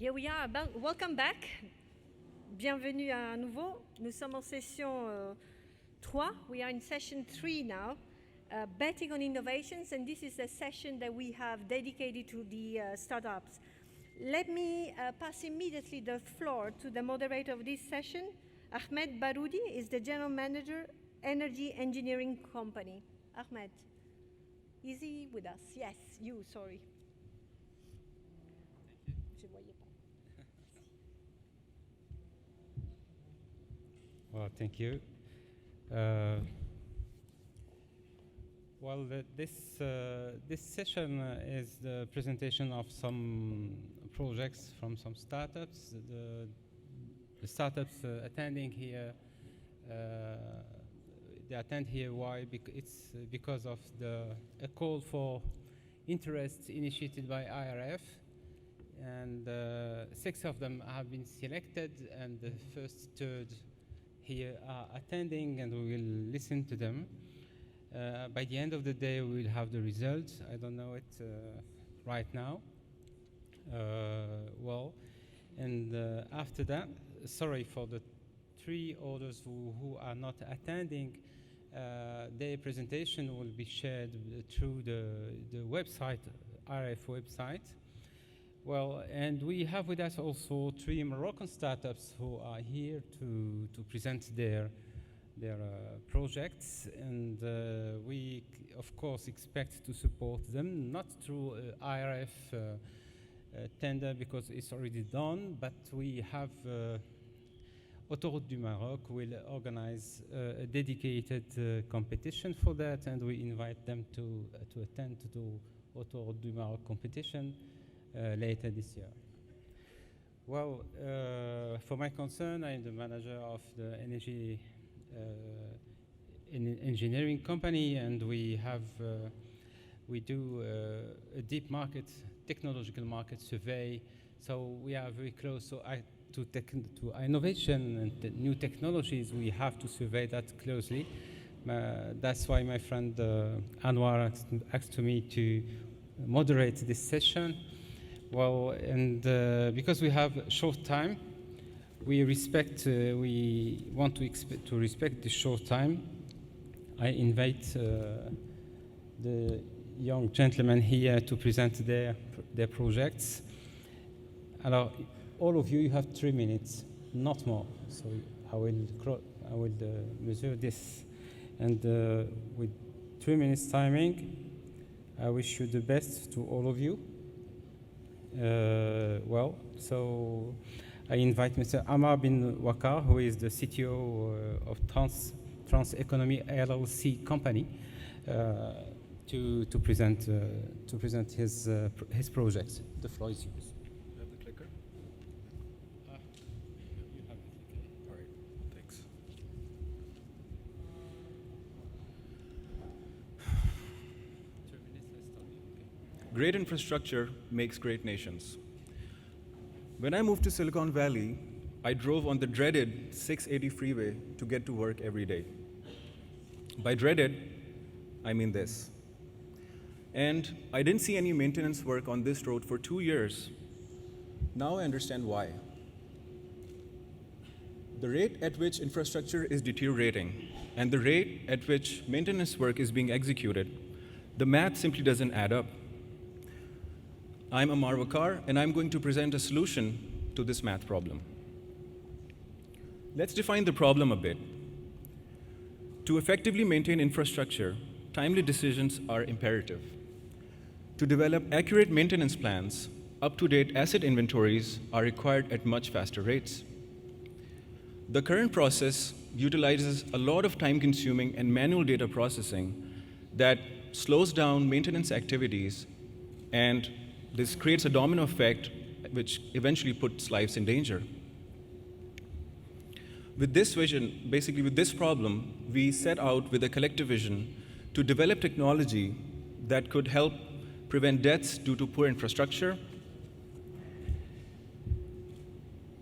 Here we are. Welcome back. Bienvenue à nouveau. Nous sommes en session 3. We are in session 3 now, betting on innovations, and this is a session that we have dedicated to the startups. Let me pass immediately the floor to the moderator of this session. Ahmed Baroudi is the General Manager, Energy Engineering Company. Ahmed, is he with us? Yes, you, sorry. Well, thank you. This session is the presentation of some projects from some startups. The startups attending here, they attend here. Why? It's because of a call for interest initiated by IRF, and 6 of them have been selected, and the first third here are attending, and we will listen to them. By the end of the day, we will have the results. I don't know it right now. After that, sorry for the 3 others who are not attending. Their presentation will be shared through the website, IRF website. Well, and we have with us also 3 Moroccan startups who are here to present their projects, and we of course expect to support them, not through IRF tender because it's already done, but we have Autoroute du Maroc will organize a dedicated competition for that, and we invite them to attend to the Autoroute du Maroc competition later this year. Well, for my concern, I'm the manager of the energy engineering company, and we do a deep market, technological market survey. So we are very close to innovation and the new technologies. We have to survey that closely. That's why my friend Anwar asked me to moderate this session. Well, and because we have short time, we want to respect the short time. I invite the young gentlemen here to present their projects. Alors, all of you have 3 minutes, not more. So I will measure this, and with 3 minutes timing, I wish you the best to all of you. So I invite Mr. Amar bin Wakar, who is the CTO of Trans Economy LLC company, to present his projects. The floor is yours. You have the clicker? You have it. All right, thanks. Great infrastructure makes great nations. When I moved to Silicon Valley, I drove on the dreaded 680 freeway to get to work every day. By dreaded, I mean this. And I didn't see any maintenance work on this road for 2 years. Now I understand why. The rate at which infrastructure is deteriorating and the rate at which maintenance work is being executed, the math simply doesn't add up. I'm Amar Wakar, and I'm going to present a solution to this math problem. Let's define the problem a bit. To effectively maintain infrastructure, timely decisions are imperative. To develop accurate maintenance plans, up-to-date asset inventories are required at much faster rates. The current process utilizes a lot of time-consuming and manual data processing that slows down maintenance activities, and this creates a domino effect which eventually puts lives in danger. With this vision, basically with this problem, we set out with a collective vision to develop technology that could help prevent deaths due to poor infrastructure,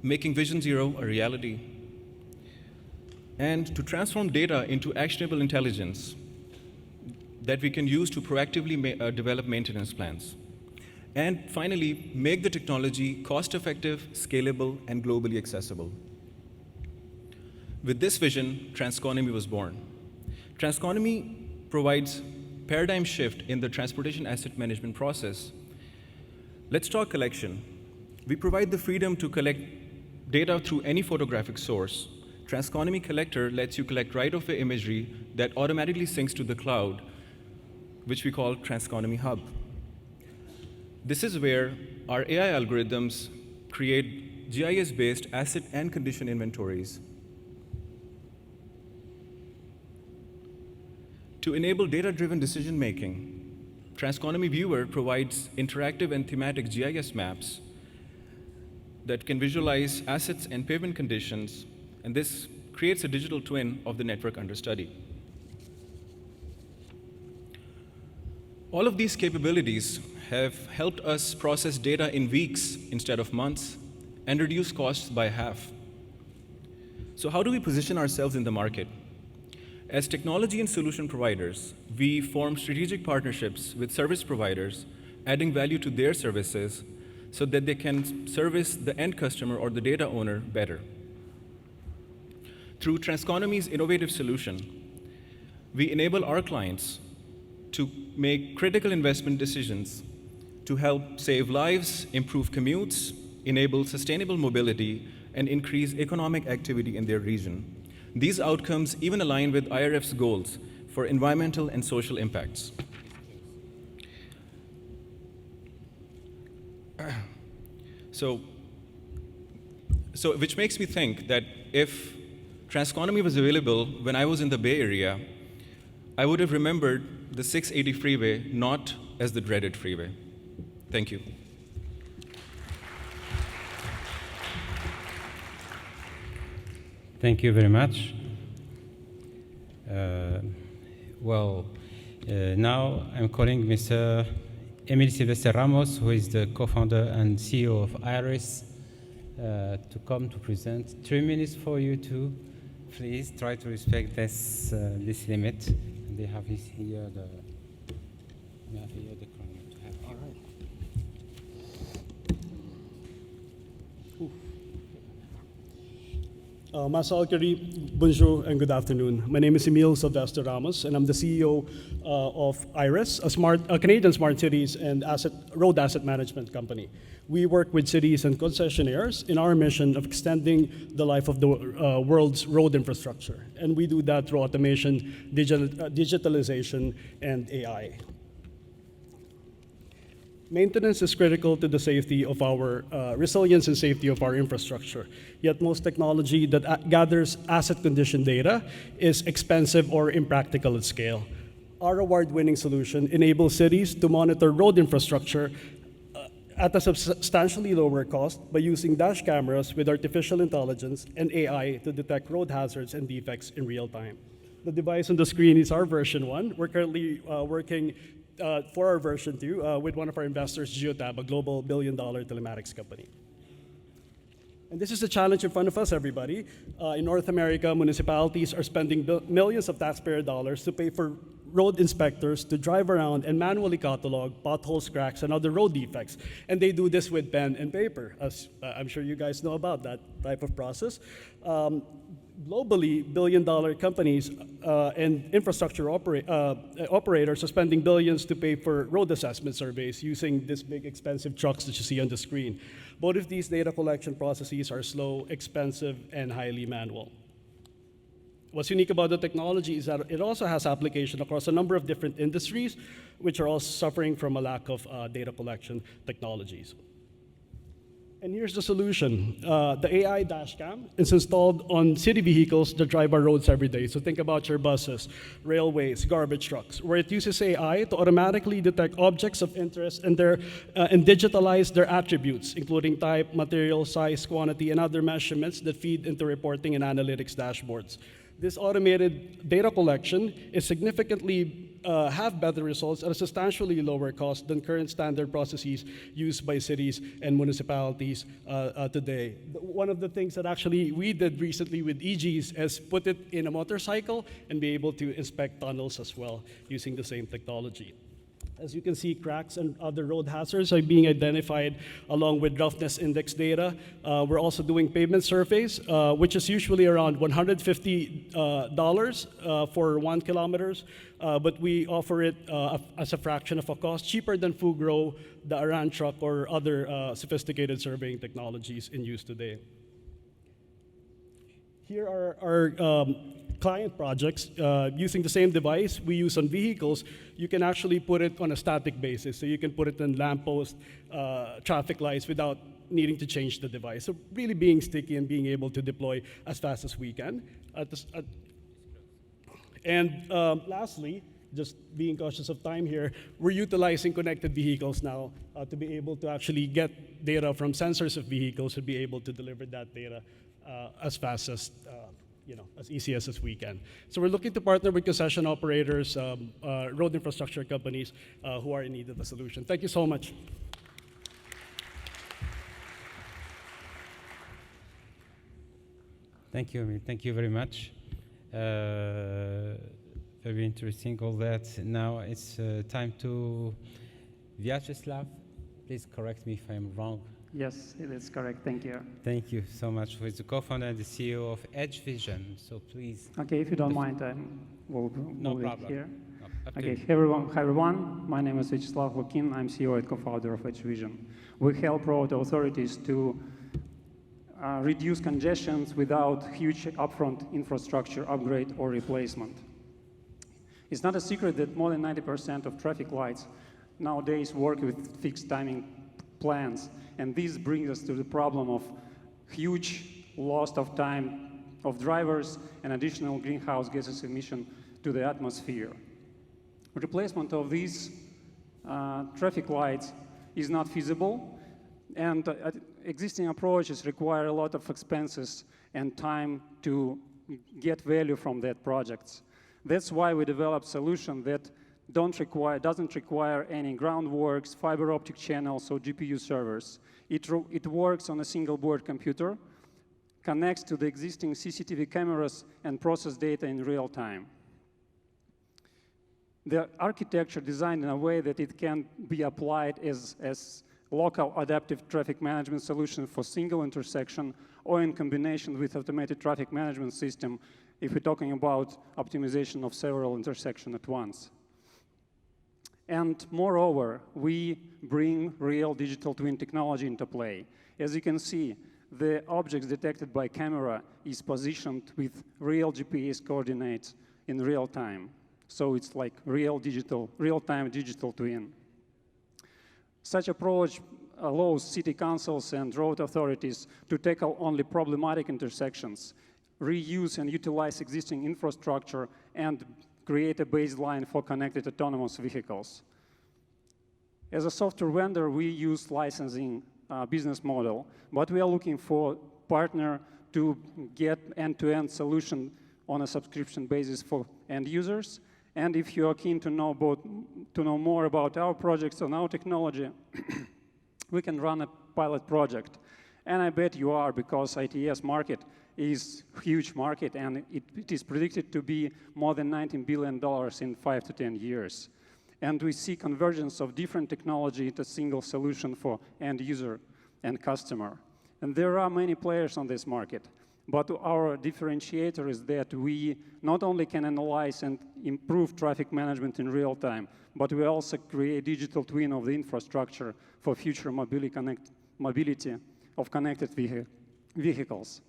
making Vision Zero a reality, and to transform data into actionable intelligence that we can use to proactively develop maintenance plans. And finally, make the technology cost-effective, scalable, and globally accessible. With this vision, Transconomy was born. Transconomy provides paradigm shift in the transportation asset management process. Let's talk collection. We provide the freedom to collect data through any photographic source. Transconomy Collector lets you collect right-of-way imagery that automatically syncs to the cloud, which we call Transconomy Hub. This is where our AI algorithms create GIS-based asset and condition inventories. To enable data-driven decision-making, Transconomy Viewer provides interactive and thematic GIS maps that can visualize assets and pavement conditions, and this creates a digital twin of the network under study. All of these capabilities have helped us process data in weeks instead of months and reduce costs by half. So how do we position ourselves in the market? As technology and solution providers, we form strategic partnerships with service providers, adding value to their services so that they can service the end customer or the data owner better. Through Transconomy's innovative solution, we enable our clients to make critical investment decisions to help save lives, improve commutes, enable sustainable mobility, and increase economic activity in their region. These outcomes even align with IRF's goals for environmental and social impacts. So which makes me think that if Transconomy was available when I was in the Bay Area, I would have remembered the 680 freeway not as the dreaded freeway. Thank you. Thank you very much. Now I'm calling Mr. Emil Silvestre Ramos, who is the co-founder and CEO of IRF, to come to present. 3 minutes for you to please try to respect this limit. And they have here the chrono to have. All right. Masa Alkari, bonjour and good afternoon. My name is Emil Silvestre Ramos, and I'm the CEO of IRIS, a Canadian smart cities and road asset management company. We work with cities and concessionaires in our mission of extending the life of the world's road infrastructure. And we do that through automation, digitalization, and AI. Maintenance is critical to the safety of our resilience and safety of our infrastructure. Yet most technology that gathers asset condition data is expensive or impractical at scale. Our award-winning solution enables cities to monitor road infrastructure at a substantially lower cost by using dash cameras with artificial intelligence and AI to detect road hazards and defects in real time. The device on the screen is our version 1. We're currently working for our version 2 with one of our investors, Geotab, a global billion-dollar telematics company. And this is the challenge in front of us, everybody. In North America, municipalities are spending millions of taxpayer dollars to pay for road inspectors to drive around and manually catalog potholes, cracks, and other road defects. And they do this with pen and paper, as I'm sure you guys know about that type of process. Globally, billion-dollar companies and infrastructure operators are spending billions to pay for road assessment surveys using these big, expensive trucks that you see on the screen. Both of these data collection processes are slow, expensive, and highly manual. What's unique about the technology is that it also has application across a number of different industries, which are all suffering from a lack of data collection technologies. And here's the solution. The AI dashcam is installed on city vehicles that drive our roads every day. So think about your buses, railways, garbage trucks, where it uses AI to automatically detect objects of interest and digitalize their attributes, including type, material, size, quantity, and other measurements that feed into reporting and analytics dashboards. This automated data collection is significantly have better results at a substantially lower cost than current standard processes used by cities and municipalities today. One of the things that actually we did recently with EGs is put it in a motorcycle and be able to inspect tunnels as well using the same technology. As you can see, cracks and other road hazards are being identified along with roughness index data. We're also doing pavement surveys, which is usually around $150 for 1 kilometer, but we offer it as a fraction of a cost, cheaper than Fugro, the Aran truck, or other sophisticated surveying technologies in use today. Here are our client projects using the same device we use on vehicles. You can actually put it on a static basis, so you can put it in lamppost, traffic lights without needing to change the device. So really being sticky and being able to deploy as fast as we can. Lastly, just being cautious of time here, we're utilizing connected vehicles now to be able to actually get data from sensors of vehicles to be able to deliver that data as fast as, as easy as we can. So we're looking to partner with concession operators, road infrastructure companies who are in need of a solution. Thank you so much. Thank you, Amir. Thank you very much. Very interesting, all that. Now it's time to Vyacheslav. Please correct me if I'm wrong. Yes, it is correct. Thank you. Thank you so much. Who is the co-founder and the CEO of Edge Vision. So please. Okay, if you don't mind, I will No move problem. it here. No, up to Okay, you. hi everyone. My name is Vyacheslav Lukin. I'm CEO and co-founder of Edge Vision. We help road authorities to reduce congestions without huge upfront infrastructure upgrade or replacement. It's not a secret that more than 90% of traffic lights nowadays work with fixed timing plans. And this brings us to the problem of huge loss of time of drivers and additional greenhouse gases emission to the atmosphere. Replacement of these traffic lights is not feasible, and existing approaches require a lot of expenses and time to get value from that projects. That's why we developed a solution that doesn't require any groundworks, fiber optic channels, or GPU servers. It works on a single board computer, connects to the existing CCTV cameras, and process data in real time. The architecture designed in a way that it can be applied as local adaptive traffic management solution for single intersection or in combination with automated traffic management system if we're talking about optimization of several intersections at once. And moreover, we bring real digital twin technology into play. As you can see, the objects detected by camera is positioned with real GPS coordinates in real time. So it's like real-time digital twin. Such approach allows city councils and road authorities to tackle only problematic intersections, reuse and utilize existing infrastructure, and create a baseline for connected autonomous vehicles. As a software vendor, we use licensing business model, but we are looking for partner to get end-to-end solution on a subscription basis for end users. And if you are keen to know more about our projects and our technology, we can run a pilot project. And I bet you are, because ITS market is a huge market, and it is predicted to be more than $19 billion in 5 to 10 years. And we see convergence of different technology into a single solution for end user and customer. And there are many players on this market, but our differentiator is that we not only can analyze and improve traffic management in real time, but we also create digital twin of the infrastructure for future mobility of connected vehicles.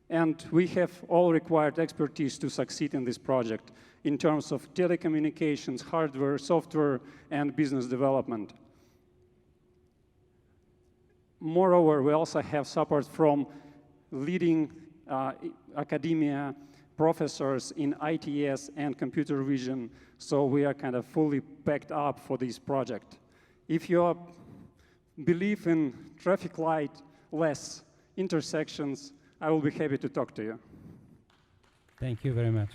And we have all required expertise to succeed in this project in terms of telecommunications, hardware, software, and business development. Moreover, we also have support from leading academia, professors in ITS and computer vision, so we are kind of fully packed up for this project. If you believe in traffic light-less intersections, I will be happy to talk to you. Thank you very much.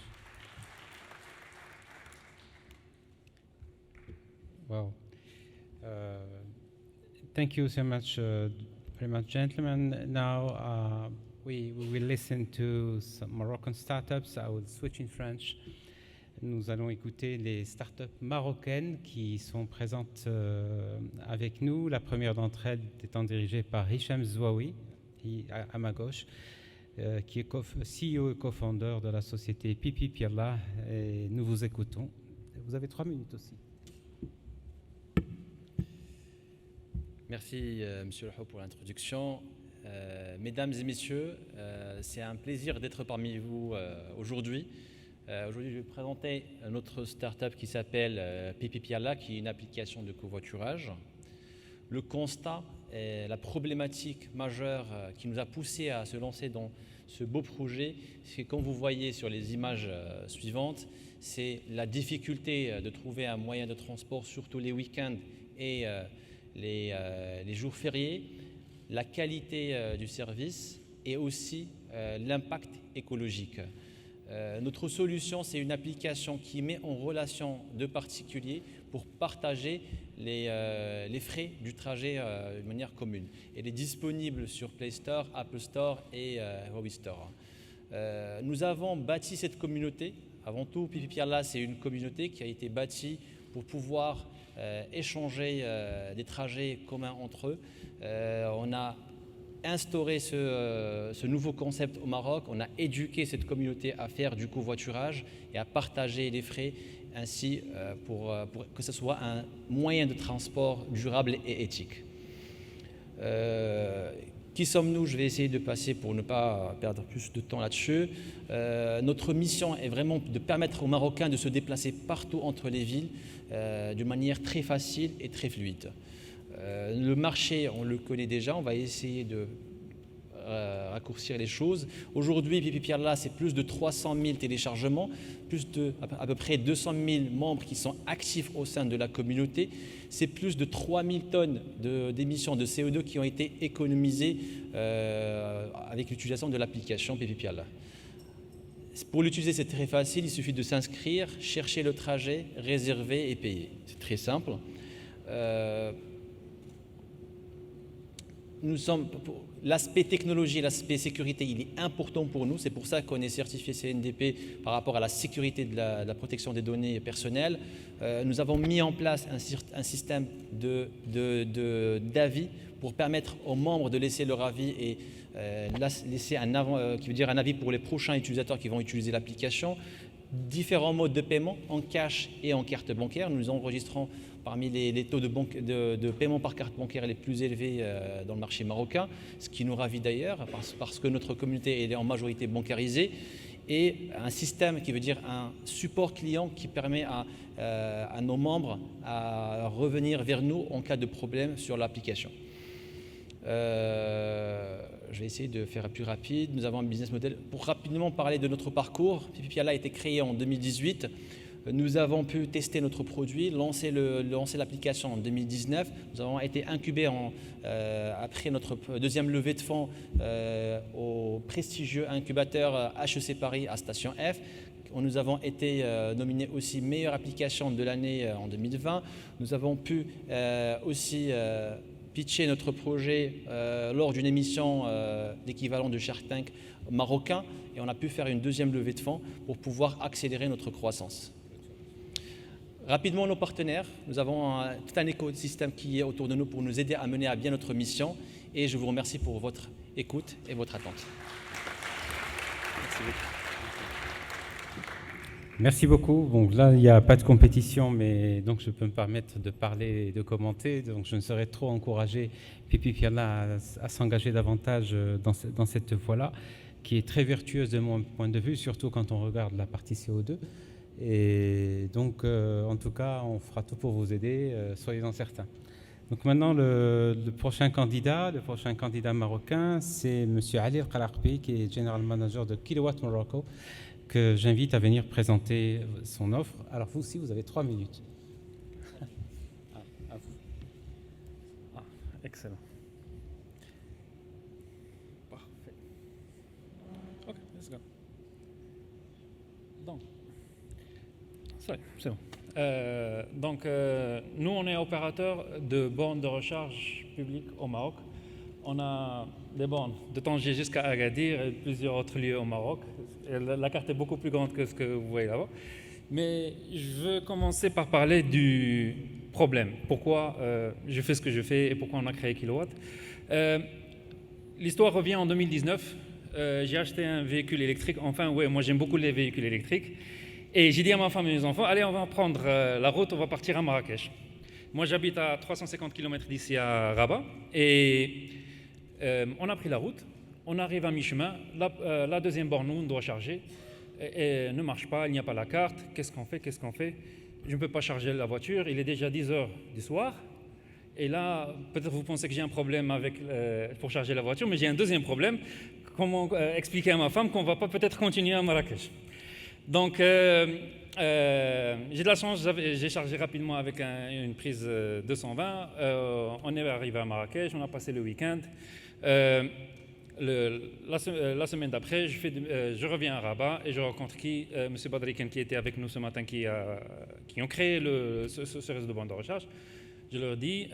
Well, thank you so much, very much, gentlemen. Now we will listen to some Moroccan startups. I will switch in French. nous allons écouter les startups marocaines qui sont présentes avec nous. La première d'entre elles étant dirigée par Hicham Zouaoui, à ma gauche, qui est CEO et co-founder de la société Pipi Pialla. Et nous vous écoutons. Vous avez 3 minutes aussi. Merci, Monsieur Leho, pour l'introduction. Mesdames et messieurs, c'est un plaisir d'être parmi vous aujourd'hui. Aujourd'hui, je vais vous présenter notre start-up qui s'appelle Pipi Pialla, qui est une application de covoiturage. Le constat et la problématique majeure qui nous a poussé à se lancer dans ce beau projet, c'est comme vous voyez sur les images suivantes, c'est la difficulté de trouver un moyen de transport, surtout les week-ends et les jours fériés, la qualité du service et aussi l'impact écologique. Notre solution, c'est une application qui met en relation deux particuliers pour partager les frais du trajet de manière commune. Elle est disponible sur Play Store, Apple Store et Huawei Store. Nous avons bâti cette communauté. Avant tout, Pipi Pialla, c'est une communauté qui a été bâtie pour pouvoir échanger des trajets communs entre eux. On a instauré ce nouveau concept au Maroc, on a éduqué cette communauté à faire du covoiturage et à partager les frais ainsi pour que ce soit un moyen de transport durable et éthique. Qui sommes-nous? Je vais essayer de passer pour ne pas perdre plus de temps là-dessus. Notre mission est vraiment de permettre aux Marocains de se déplacer partout entre les villes de manière très facile et très fluide. Le marché, on le connaît déjà, on va essayer de raccourcir les choses. Aujourd'hui, Pipi Pialla, c'est plus de 300 000 téléchargements, à peu près 200 000 membres qui sont actifs au sein de la communauté. C'est plus de 3 000 tonnes d'émissions de CO2 qui ont été économisées avec l'utilisation de l'application Pipi Pialla. Pour l'utiliser, c'est très facile, il suffit de s'inscrire, chercher le trajet, réserver et payer. C'est très simple. L'aspect technologie, l'aspect sécurité, il est important pour nous. C'est pour ça qu'on est certifié CNDP par rapport à la sécurité de la protection des données personnelles. Nous avons mis en place un système d'avis pour permettre aux membres de laisser leur avis et laisser un avis pour les prochains utilisateurs qui vont utiliser l'application. Différents modes de paiement en cash et en carte bancaire. Nous enregistrons parmi les taux de paiement par carte bancaire les plus élevés dans le marché marocain, ce qui nous ravit d'ailleurs parce que notre communauté est en majorité bancarisée, et un système qui veut dire un support client qui permet à nos membres à revenir vers nous en cas de problème sur l'application. Je vais essayer de faire plus rapide. Nous avons un business model. Pour rapidement parler de notre parcours, Pipi Pialla a été créé en 2018. Nous avons pu tester notre produit, lancer l'application en 2019. Nous avons été incubés après notre deuxième levée de fonds au prestigieux incubateur HEC Paris à Station F. Nous avons été nominés aussi meilleure application de l'année en 2020. Nous avons pu aussi pitcher notre projet lors d'une émission d'équivalent de Shark Tank marocain, et on a pu faire une deuxième levée de fonds pour pouvoir accélérer notre croissance. Rapidement, nos partenaires, nous avons tout un écosystème qui est autour de nous pour nous aider à mener à bien notre mission, et je vous remercie pour votre écoute et votre attente. Merci beaucoup. Merci beaucoup. Donc là, il n'y a pas de compétition, mais donc je peux me permettre de parler et de commenter. Donc je ne serais trop encouragé Pipi Pialla à s'engager davantage dans cette voie-là, qui est très vertueuse de mon point de vue, surtout quand on regarde la partie CO2. Et donc, en tout cas, on fera tout pour vous aider, soyez-en certains. Donc maintenant, le prochain candidat marocain, c'est M. Ali El-Qalarbi, qui est General Manager de Kilowatt Morocco, que j'invite à venir présenter son offre. Alors vous aussi, vous avez 3 minutes. À vous. Excellent. Parfait. Ok, let's go. Donc, c'est bon. Nous, on est opérateur de bornes de recharge publiques au Maroc. On a des bornes de Tanger jusqu'à Agadir et plusieurs autres lieux au Maroc. Et la carte est beaucoup plus grande que ce que vous voyez là-bas. Mais je veux commencer par parler du problème. Pourquoi je fais ce que je fais et pourquoi on a créé Kilowatt. L'histoire revient en 2019. J'ai acheté un véhicule électrique. Enfin, ouais, moi j'aime beaucoup les véhicules électriques. Et j'ai dit à ma femme et mes enfants, allez, on va prendre la route, on va partir à Marrakech. Moi, j'habite à 350 km d'ici à Rabat. Et on a pris la route. On arrive à mi-chemin. La deuxième borne où on doit charger ne marche pas, il n'y a pas la carte. Qu'est-ce qu'on fait? Je ne peux pas charger la voiture. Il est déjà 10 heures du soir. Et là, peut-être vous pensez que j'ai un problème pour charger la voiture, mais j'ai un deuxième problème. Comment expliquer à ma femme qu'on ne va pas peut-être continuer à Marrakech? Donc, j'ai de la chance, j'ai chargé rapidement avec une prise 220. On est arrivé à Marrakech, on a passé le week-end. La semaine d'après, je reviens à Rabat et je rencontre M. Badriken qui était avec nous ce matin, qui ont créé ce réseau de bornes de recharge. Je leur dis,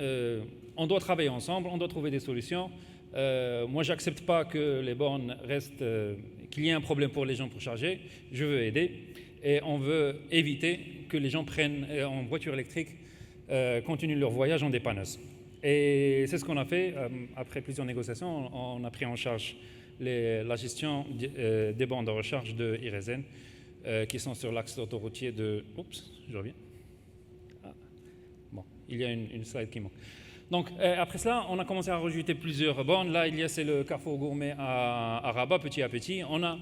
on doit travailler ensemble, on doit trouver des solutions. Moi, je n'accepte pas que les bornes restent, qu'il y ait un problème pour les gens pour charger. Je veux aider et on veut éviter que les gens prennent en voiture électrique, continuent leur voyage en dépanneuse. Et c'est ce qu'on a fait. Après plusieurs négociations, on a pris en charge la gestion des bornes de recharge de Irezen qui sont sur l'axe autoroutier de... Oups, je reviens. Bon, il y a une slide qui manque. Donc, après cela, on a commencé à rajouter plusieurs bornes. Là, c'est le carrefour gourmet à Rabat, petit à petit. On a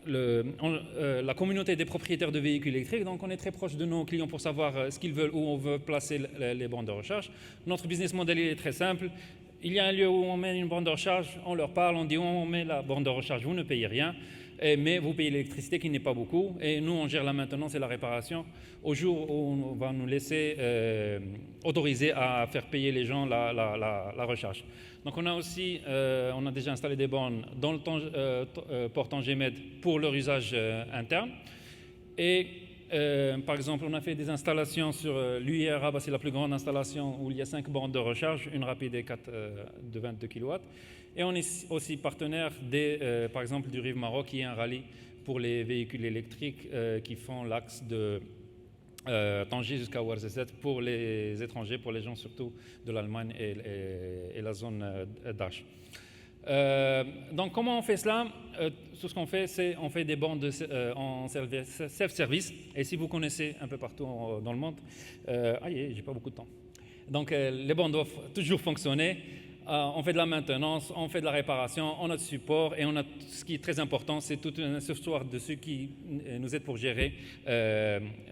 la communauté des propriétaires de véhicules électriques. Donc, on est très proche de nos clients pour savoir ce qu'ils veulent, où on veut placer les bornes de recharge. Notre business model est très simple. Il y a un lieu où on met une borne de recharge, on leur parle, on dit on met la borne de recharge, vous ne payez rien. Mais vous payez l'électricité qui n'est pas beaucoup, et nous on gère la maintenance et la réparation au jour où on va nous laisser autoriser à faire payer les gens la recharge. Donc on a déjà installé des bornes dans le port Tangemed pour leur usage interne. Et par exemple, on a fait des installations sur l'UIR Rabat, c'est la plus grande installation où il y a 5 bornes de recharge, une rapide et 4 de 22 kW. Et on est aussi partenaire, par exemple, du Rive Maroc, qui est un rallye pour les véhicules électriques qui font l'axe de Tanger jusqu'à Ouarzazate pour les étrangers, pour les gens surtout de l'Allemagne et la zone d'Ache. Donc, comment on fait cela? Tout ce qu'on fait, c'est on fait des bornes en self-service. Et si vous connaissez un peu partout dans le monde, j'ai pas beaucoup de temps. Donc, les bornes doivent toujours fonctionner. On fait de la maintenance, on fait de la réparation, on a du support et on a ce qui est très important, c'est toute une histoire de ceux qui nous aident pour gérer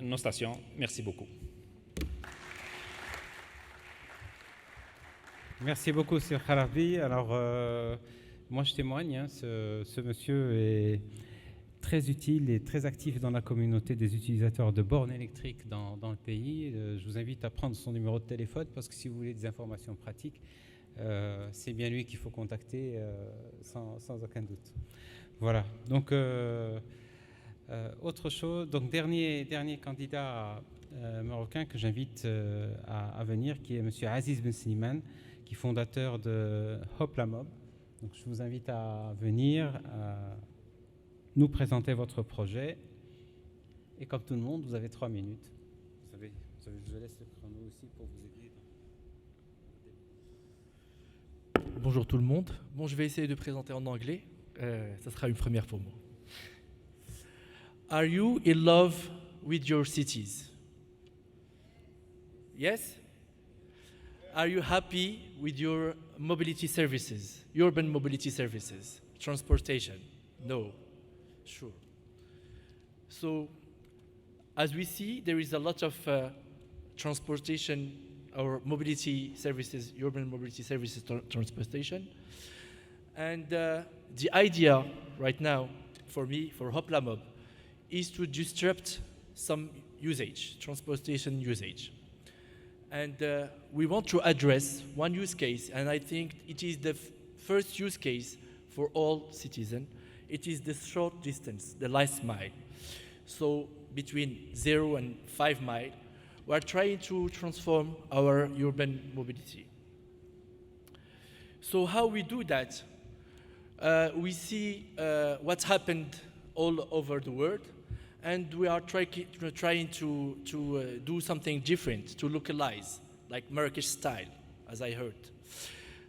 nos stations. Merci beaucoup. Merci beaucoup, Sir Kharabi. Alors, moi, je témoigne, ce monsieur est très utile et très actif dans la communauté des utilisateurs de bornes électriques dans le pays. Je vous invite à prendre son numéro de téléphone parce que si vous voulez des informations pratiques, c'est bien lui qu'il faut contacter sans aucun doute. Voilà. Donc, autre chose. Donc, dernier candidat marocain que j'invite à venir, qui est M. Aziz Ben Slimane, qui est fondateur de Hoplamob. Donc, je vous invite à venir nous présenter votre projet. Et comme tout le monde, vous avez 3 minutes. Je vous laisse le chrono aussi pour vous aider. Bonjour tout le monde. Bon, je vais essayer de présenter en anglais. Ça sera une première pour moi. Are you in love with your cities? Yes? Are you happy with your mobility services, urban mobility services, transportation? No. Sure. So, as we see, there is a lot of transportation or mobility services, urban mobility services, transportation. And the idea right now for me, for Hoplamob, is to disrupt some usage, transportation usage. And we want to address one use case, and I think it is the first use case for all citizens. It is the short distance, the last mile. So between 0 and 5 miles, we are trying to transform our urban mobility. So how we do that? We see what's happened all over the world, And we are trying to do something different, to localize, like Marrakech style, as I heard.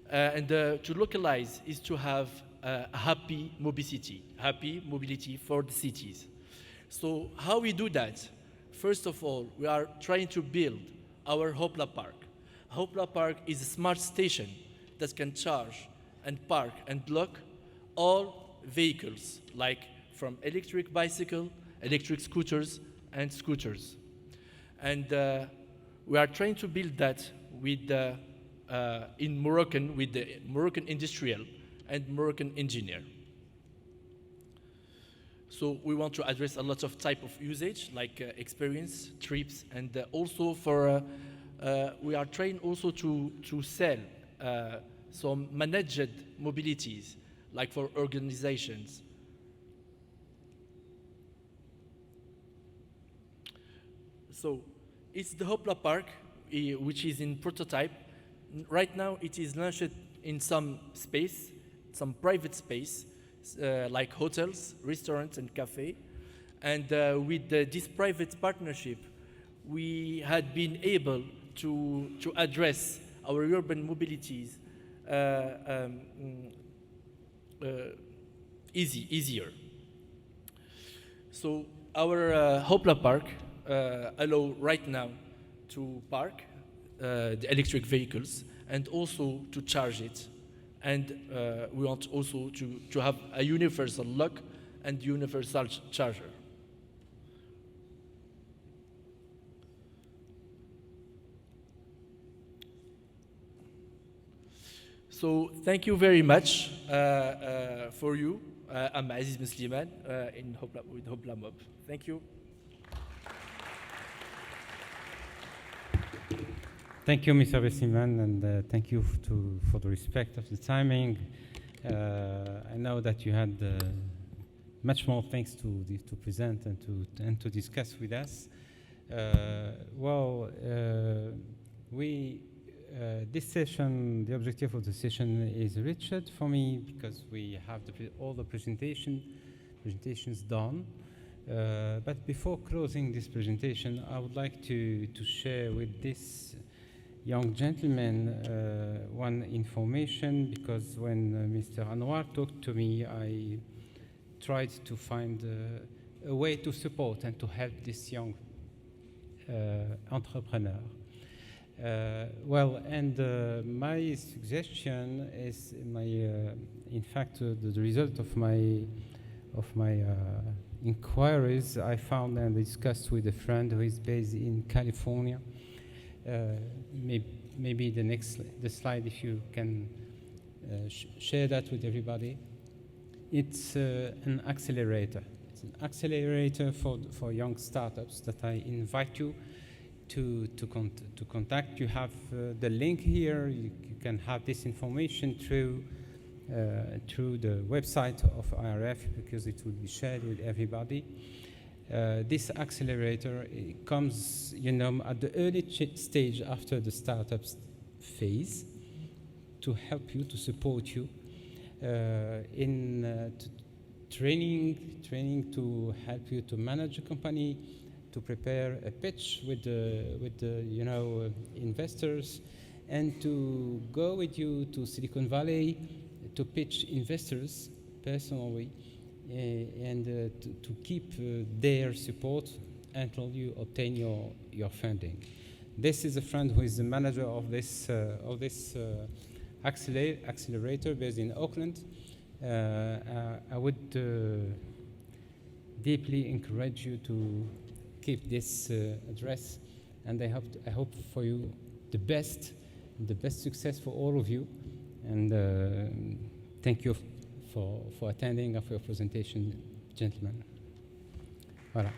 To localize is to have happy mobility for the cities. So how we do that? First of all, we are trying to build our Hopla Park. Hopla Park is a smart station that can charge and park and block all vehicles, like from electric bicycle, electric scooters, and scooters. And we are trying to build that with in Moroccan, with the Moroccan industrial and Moroccan engineer. So we want to address a lot of type of usage, like experience, trips, and also for, we are trying also to sell some managed mobilities, like for organizations. So it's the Hopla Park, which is in prototype. Right now it is launched in some space, some private space, like hotels, restaurants, and cafe. And with this private partnership, we had been able to address our urban mobilities easier. So our Hopla Park allow right now to park the electric vehicles and also to charge it. And we want also to have a universal lock and universal charger. So thank you very much for you. I'm Aziz Musliman with Hopla Mob. Thank you. Thank you, Mr. Bessiman, and thank you for the respect of the timing. I know that you had much more things to present and to discuss with us. This session, the objective of the session is Richard for me because we have all the presentations done. But before closing this presentation, I would like to share with this young gentleman one information, because when Mr. Anwar talked to me, I tried to find a way to support and to help this young entrepreneur. My suggestion is in fact, the result of my inquiries I found and discussed with a friend who is based in California. Maybe the slide, if you can share that with everybody. It's an accelerator. It's an accelerator for young startups that I invite you to contact. You have the link here. You can have this information through the website of IRF, because it will be shared with everybody. This accelerator comes, at the early stage after the startup phase, to help you, to support you in training to help you to manage a company, to prepare a pitch with the investors, and to go with you to Silicon Valley to pitch investors personally, and to keep their support until you obtain your funding. This is a friend who is the manager of this accelerator based in Auckland. I would deeply encourage you to keep this address, and I hope for you the best success for all of you. And thank you for attending of your presentation, gentlemen. Voilà.